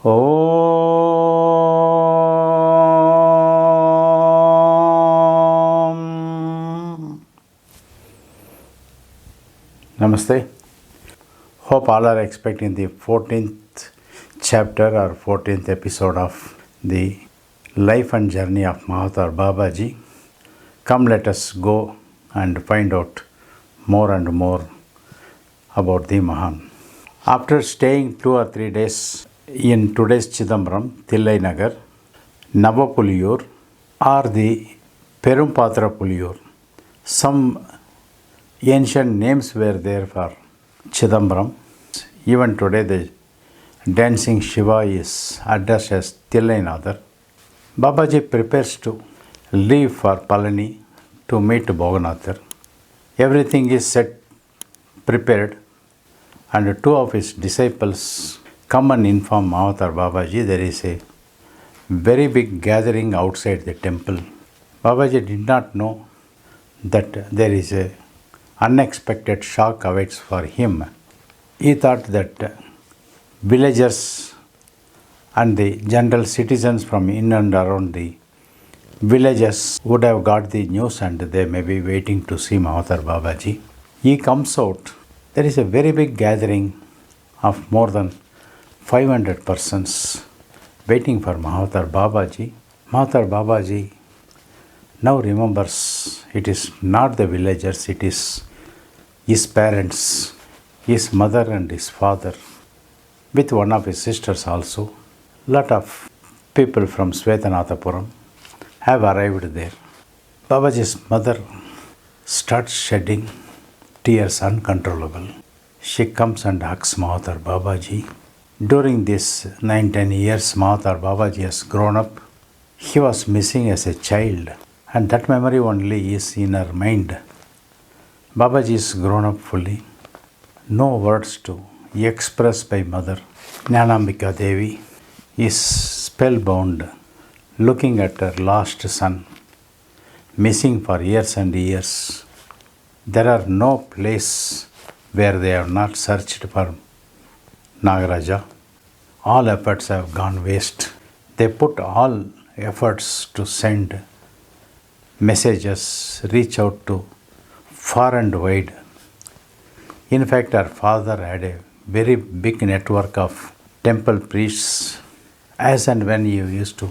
Om. Namaste. Hope all are expecting the 14th chapter or 14th episode of the life and journey of Mahavatar Babaji. Come, let us go and find out more and more about the Maham. After staying 2 or 3 days in today's Chidambaram, Thillai Nagar, Navapuliyur, or the Perumpatra Puliyur, some ancient names were there for Chidambaram. Even today, the dancing Shiva is addressed as Thillai Nagar. Babaji prepares to leave for Palani to meet Bhoganathar. Everything is set, prepared, and 2 of his disciples come and inform Mahavatar Babaji there is a very big gathering outside the temple. Babaji did not know that there is a unexpected shock awaits for him. He thought that villagers and the general citizens from in and around the villages would have got the news and they may be waiting to see Mahavatar Babaji. He comes out. There is a very big gathering of more than 500 persons waiting for Mahavatar Babaji. Mahavatar Babaji now remembers it is not the villagers, it is his parents, his mother and his father, with one of his sisters also. Lot of people from Svetanathapuram have arrived there. Babaji's mother starts shedding tears uncontrollable. She comes and hugs Mahavatar Babaji. During these 9-10 years, Mahavatar Babaji has grown up. He was missing as a child, and that memory only is in her mind. Babaji is grown up fully. No words to express by mother. Jnanambika Devi is spellbound, looking at her lost son, missing for years and years. There are no place where they have not searched for Nagaraja. All efforts have gone waste. They put all efforts to send messages, reach out to far and wide. In fact, our father had a very big network of temple priests. As and when he used to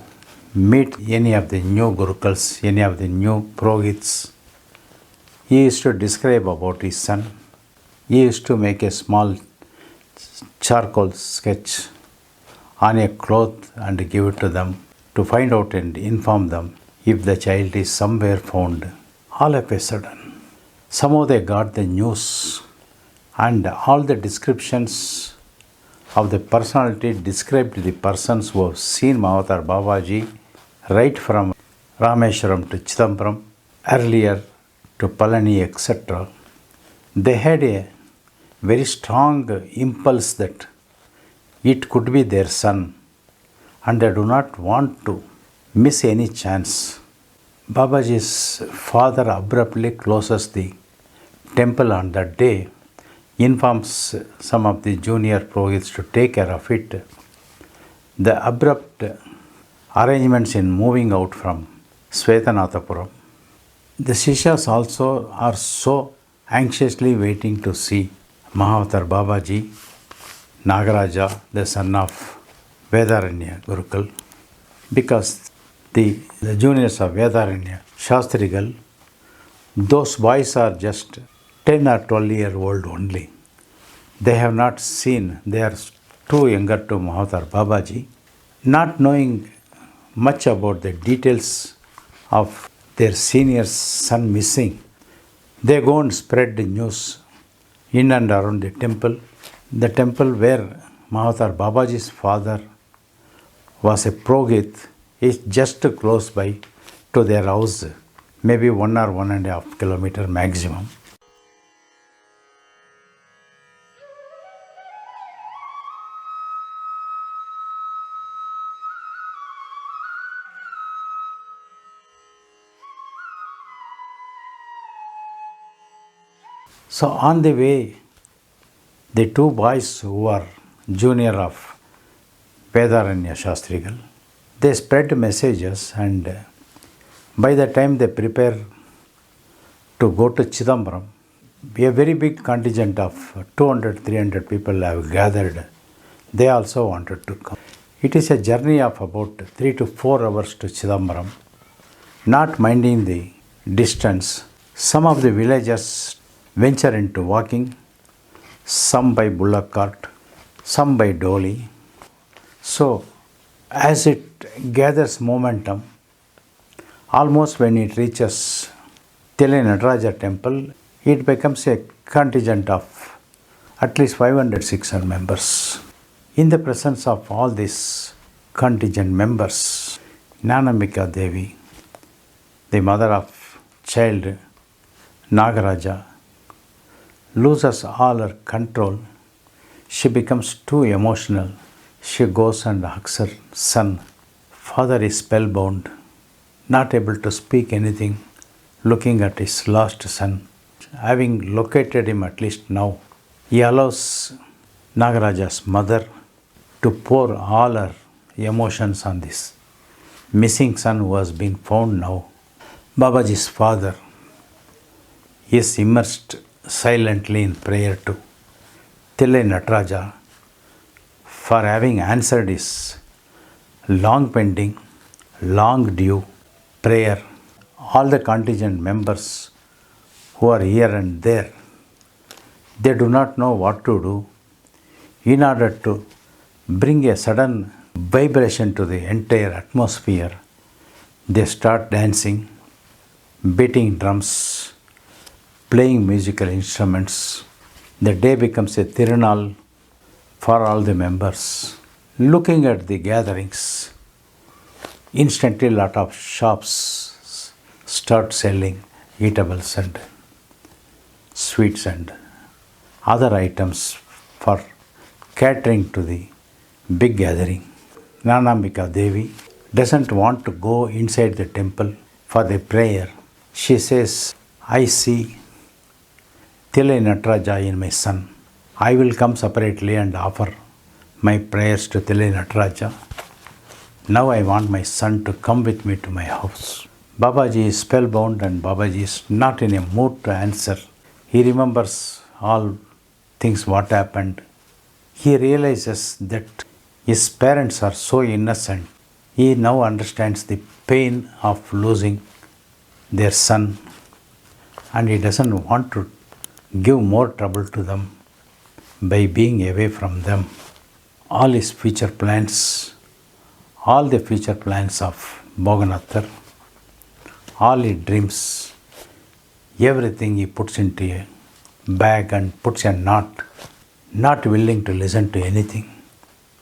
meet any of the new Gurukuls, any of the new Purohits, he used to describe about his son. He used to make a small charcoal sketch on a cloth and give it to them to find out and inform them if the child is somewhere found. All of a sudden, somehow they got the news, and all the descriptions of the personality described the persons who have seen Mahavatar Babaji right from Rameshwaram to Chidambaram, earlier to Palani, etc. They had a very strong impulse that it could be their son, and they do not want to miss any chance. Babaji's father abruptly closes the temple on that day, informs some of the junior Purohits to take care of it. The abrupt arrangements in moving out from Svetanathapuram. The Shishas also are so anxiously waiting to see Mahavatar Babaji, Nagaraja, the son of Vedaranya Gurukul, because the juniors of Vedaranya Shastrigal, those boys are just 10 or 12-year-old only. They have not seen, they are too younger to Mahavatar Babaji, not knowing much about the details of their senior's son missing. They go and spread the news in and around the temple where Mahavatar Babaji's father was a Purohit is just close by to their house, maybe 1 or 1.5 kilometer maximum. So on the way, the two boys who are junior of Vedaranya Shastrigal. They spread messages, and by the time they prepare to go to Chidambaram, a very big contingent of 200-300 people have gathered. They also wanted to come. It is a journey of about 3 to 4 hours to Chidambaram. Not minding the distance, some of the villagers venture into walking, some by bullock cart, some by dolly. So, as it gathers momentum, almost when it reaches Tillai Nataraja temple, it becomes a contingent of at least 500-600 members. In the presence of all these contingent members, Gnanambika Devi, the mother of child Nagaraja, loses all her control. She becomes too emotional. She goes and hugs her son. Father is spellbound, not able to speak anything, looking at his lost son. Having located him at least now, he allows Nagaraja's mother to pour all her emotions on this missing son who has been found now. Babaji's father is immersed silently in prayer to Tillai Nataraja for having answered his long pending, long due prayer. All the contingent members who are here and there, they do not know what to do. In order to bring a sudden vibration to the entire atmosphere, they start dancing, beating drums, playing musical instruments. The day becomes a Tirunal for all the members. Looking at the gatherings, instantly lot of shops start selling eatables and sweets and other items for catering to the big gathering. Gnanambika Devi doesn't want to go inside the temple for the prayer. She says, I see Tillai Nataraja in my son. I will come separately and offer my prayers to Tillai Nataraja. Now I want my son to come with me to my house. Babaji is spellbound and Babaji is not in a mood to answer. He remembers all things what happened. He realizes that his parents are so innocent. He now understands the pain of losing their son, and he doesn't want to give more trouble to them by being away from them. All his future plans, all the future plans of Boganathar, all his dreams, everything he puts into a bag and puts a knot, not willing to listen to anything.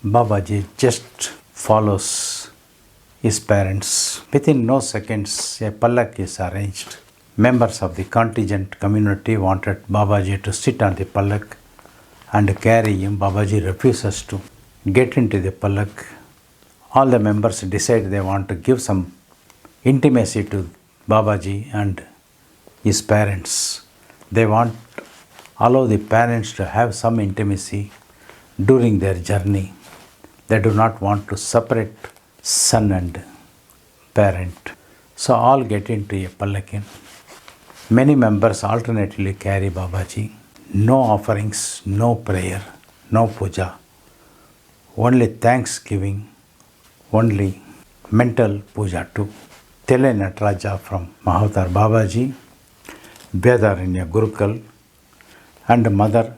Babaji just follows his parents. Within no seconds, a pallak is arranged. Members of the contingent community wanted Babaji to sit on the pallak and carry him. Babaji refuses to get into the pallak. All the members decide they want to give some intimacy to Babaji and his parents. They want allow the parents to have some intimacy during their journey. They do not want to separate son and parent. So all get into a pallakin. Many members alternately carry Babaji. No offerings, no prayer, no puja. Only thanksgiving, only mental puja to Tillai Nataraja from Mahavatar Babaji, Vedaranya Gurukul, and Mother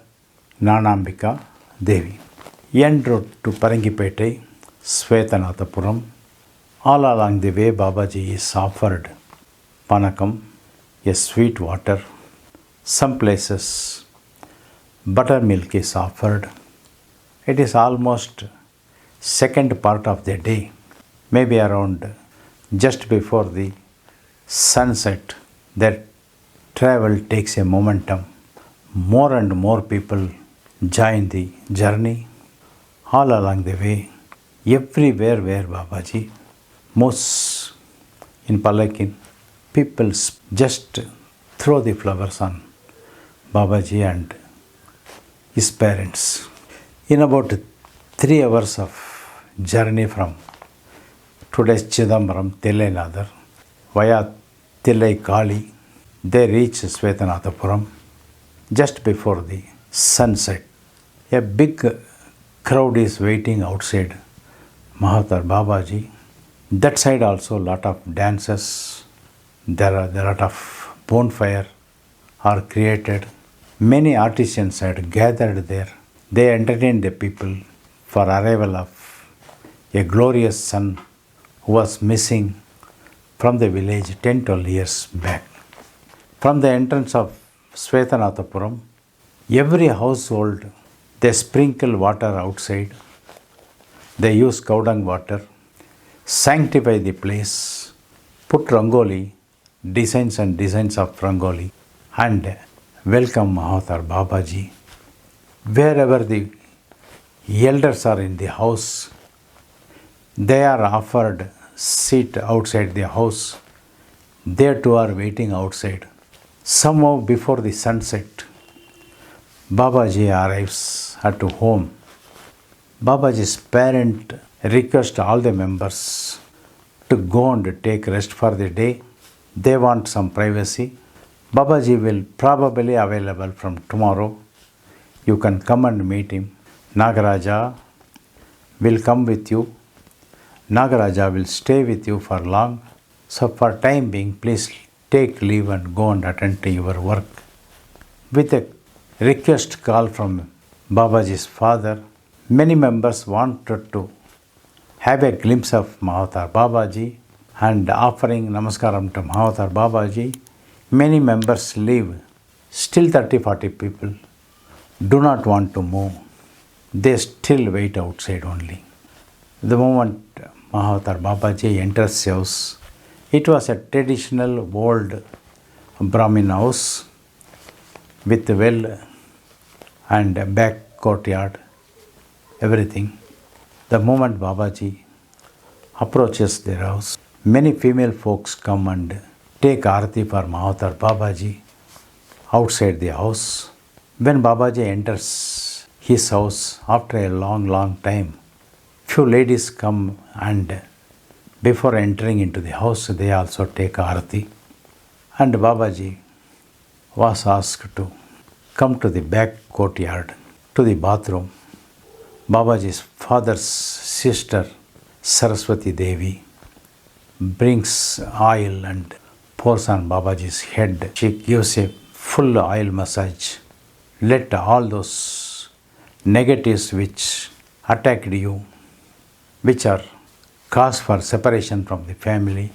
Gnanambika Devi. En route to Parangipete, Svetanathapuram. All along the way, Babaji is offered panakam, a sweet water. Some places, buttermilk is offered. It is almost second part of the day, maybe around just before the sunset. Their travel takes a momentum. More and more people join the journey. All along the way, everywhere where Babaji moves in Pallakin, people just throw the flowers on Babaji and his parents. In about 3 hours of journey from today's Chidambaram, Tillenadar, via Tillai Kali. They reach Svetanathapuram just before the sunset. A big crowd is waiting outside Mahavatar Babaji. That side also lot of dances. There are a lot of bonfire are created. Many artisans had gathered there. They entertained the people for arrival of a glorious son who was missing from the village 10-12 years back. From the entrance of Svetanathapuram, every household, they sprinkle water outside. They use cow dung water, sanctify the place, put rangoli, designs and designs of rangoli, and welcome Mahavatar Babaji. Wherever the elders are in the house, they are offered seat outside the house. They too are waiting outside. Somehow before the sunset, Babaji arrives at home. Babaji's parent requests all the members to go and take rest for the day. They want some privacy. Babaji will probably available from tomorrow. You can come and meet him. Nagaraja will come with you. Nagaraja will stay with you for long. So for time being, please take leave and go and attend to your work. With a request call from Babaji's father, many members wanted to have a glimpse of Mahavatar Babaji and offering Namaskaram to Mahavatar Babaji. Many members leave. Still 30-40 people do not want to move. They still wait outside only. The moment Mahavatar Babaji enters the house, it was a traditional old Brahmin house with well and back courtyard, everything. The moment Babaji approaches their house, many female folks come and take arati for Mahavatar Babaji outside the house. When Babaji enters his house after a long time, few ladies come and before entering into the house, they also take arati. And Babaji was asked to come to the back courtyard, to the bathroom. Babaji's father's sister, Saraswati Devi, brings oil and pours on Babaji's head. She gives a full oil massage. Let all those negatives which attacked you, which are cause for separation from the family,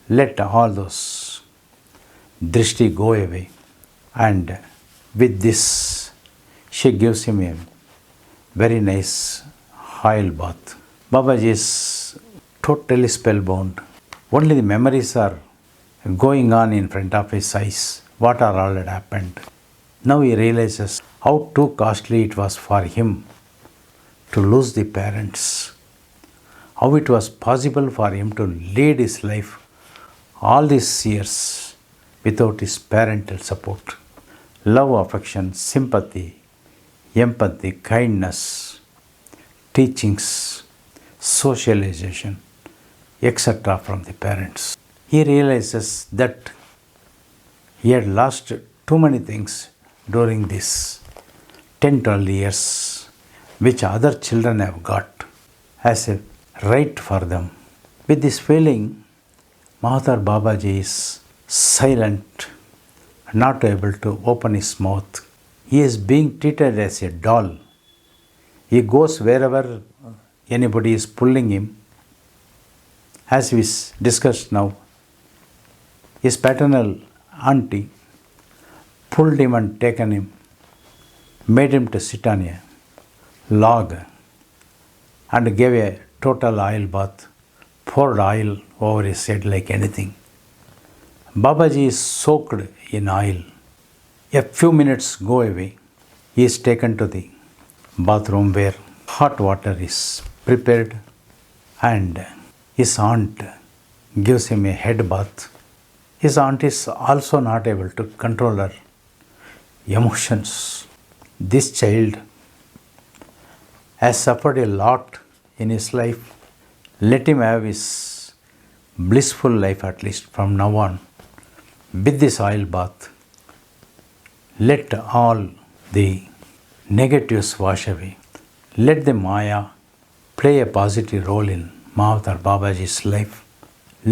let all those drishti go away. And with this, she gives him a very nice oil bath. Babaji is totally spellbound. Only the memories are going on in front of his eyes. What are all that happened? Now he realizes how too costly it was for him to lose the parents. How it was possible for him to lead his life all these years without his parental support. Love, affection, sympathy, empathy, kindness, teachings, socialization, etc. from the parents. He realizes that he had lost too many things during these 10-12 years, which other children have got as a right for them. With this feeling, Mahavatar Babaji is silent, not able to open his mouth. He is being treated as a doll. He goes wherever anybody is pulling him. As we discussed now, his paternal auntie pulled him and taken him, made him to sit on a log and gave a total oil bath, poured oil over his head like anything. Babaji is soaked in oil. A few minutes go away. He is taken to the bathroom where hot water is prepared and his aunt gives him a head bath. His aunt is also not able to control her emotions. This child has suffered a lot in his life. Let him have his blissful life at least from now on with this oil bath. Let all the negatives wash away. Let the Maya play a positive role in Mahavatar Babaji's life.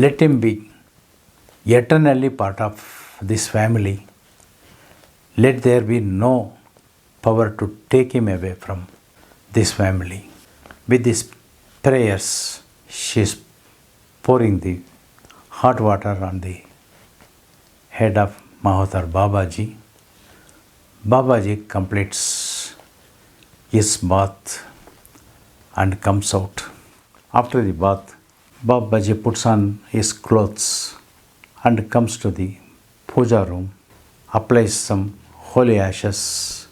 Let him be eternally part of this family. Let there be no power to take him away from this family. With these prayers, she is pouring the hot water on the head of Mahavatar Babaji. Babaji completes his bath and comes out. After the bath, Babaji puts on his clothes and comes to the puja room, applies some holy ashes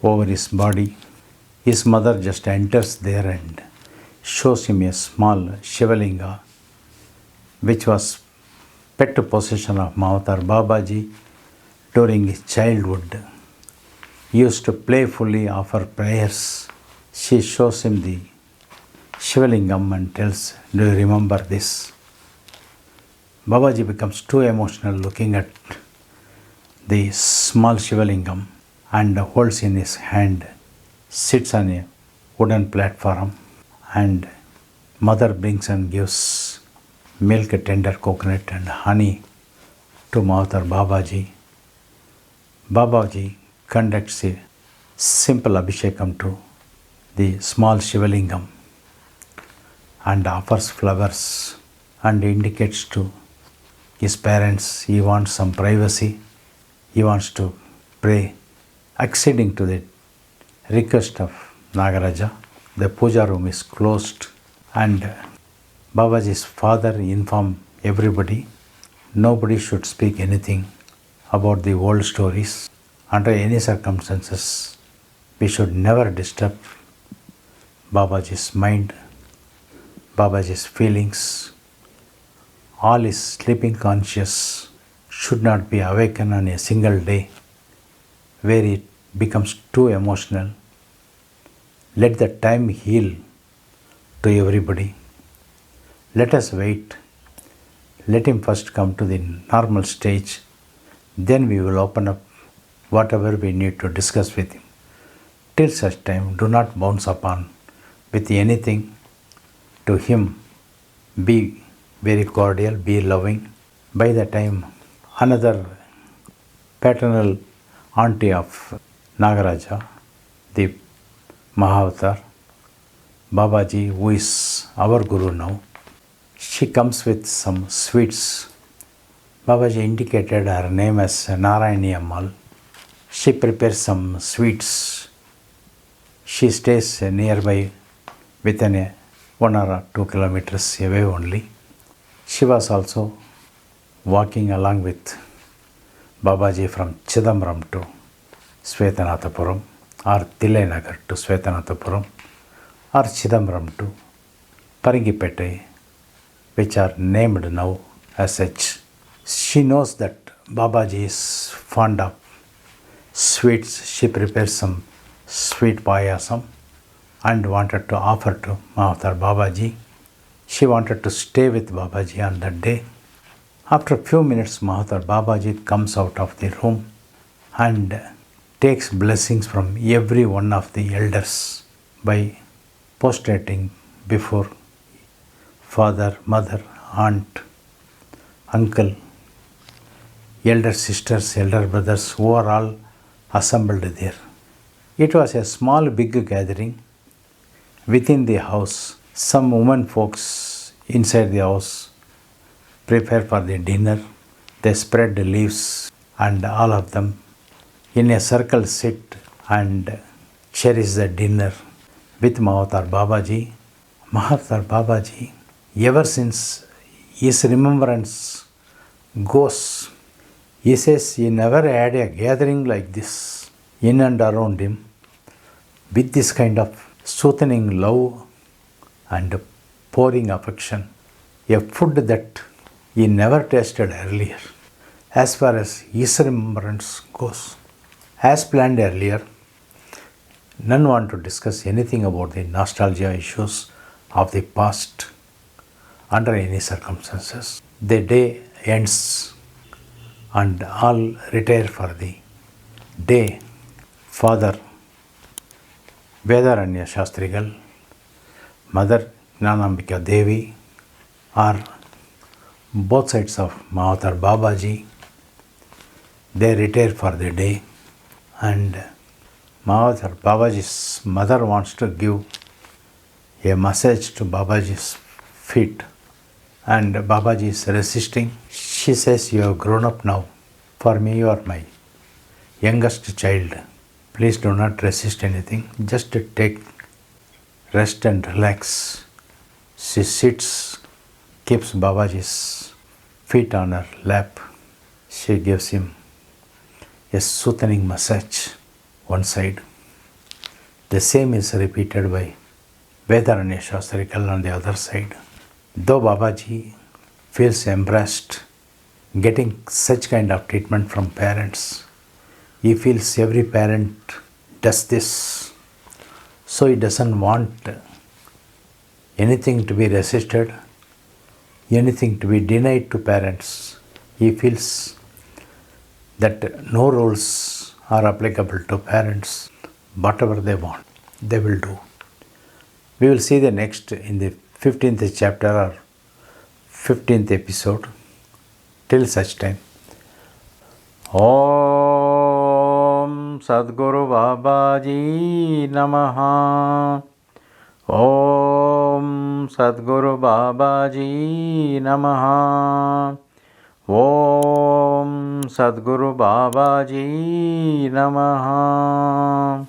over his body. His mother just enters there and shows him a small Shivalinga, which was pet possession of Mahavatar Babaji during his childhood. He used to playfully offer prayers. She shows him the Shivalingam and tells, "Do you remember this?" Babaji becomes too emotional looking at the small Shivalingam and holds in his hand, sits on a wooden platform, and mother brings and gives milk, tender coconut and honey to Mahavatar Babaji. Babaji conducts a simple abhishekam to the small Shivalingam and offers flowers and indicates to his parents he wants some privacy, he wants to pray. Acceding to the request of Nagaraja, the puja room is closed and Babaji's father informed everybody nobody should speak anything about the old stories. Under any circumstances, we should never disturb Babaji's mind, Babaji's feelings. All his sleeping conscious should not be awakened on a single day where it becomes too emotional. Let the time heal to everybody. Let us wait. Let him first come to the normal stage. Then we will open up whatever we need to discuss with him. Till such time, do not bounce upon with anything. To him, be very cordial, be loving. By the time another paternal auntie of Nagaraja, the Mahavatar, Babaji, who is our Guru now, she comes with some sweets. Babaji indicated her name as Narayani Ammal. She prepares some sweets. She stays nearby within 1 or 2 kilometers away only. She was also walking along with Babaji from Chidambaram to Svetanathapuram, or Tilai to Svetanathapuram, or Chidambaram to Paringipete, which are named now as such. She knows that Babaji is fond of sweets. She prepares some sweet payasam and wanted to offer to Mahavatar Babaji. She wanted to stay with Babaji on that day. After a few minutes, Mahavatar Babaji comes out of the room and takes blessings from every one of the elders by prostrating before father, mother, aunt, uncle, elder sisters, elder brothers, who are all assembled there. It was a small, big gathering within the house. Some women folks inside the house prepare for the dinner. They spread the leaves and all of them in a circle sit and cherish the dinner with Mahavatar Babaji. Mahavatar Babaji, ever since his remembrance goes, he says he never had a gathering like this in and around him with this kind of soothing love and pouring affection, a food that he never tasted earlier as far as his remembrance goes. As planned earlier, none want to discuss anything about the nostalgia issues of the past under any circumstances. The day ends and all retire for the day. Father Vedaranya Shastrigal, Mother Gnanambika Devi are both sides of Mahavatar Babaji. They retire for the day, and Mahavatar Babaji's mother wants to give a massage to Babaji's feet, and Babaji is resisting. She says, "You have grown up now. For me, you are my youngest child. Please do not resist anything. Just take rest and relax." She sits, keeps Babaji's feet on her lap. She gives him a soothing massage one side. The same is repeated by Vedaranya Shastrikal on the other side. Though Babaji feels embarrassed getting such kind of treatment from parents, he feels every parent does this. So he doesn't want anything to be resisted, anything to be denied to parents. He feels that no rules are applicable to parents. Whatever they want, they will do. We will see the next in the 15th chapter or 15th episode. Till such time. Om SadGuru Babaji Namaha. Om SadGuru Babaji Namaha. Om SadGuru Babaji Namaha.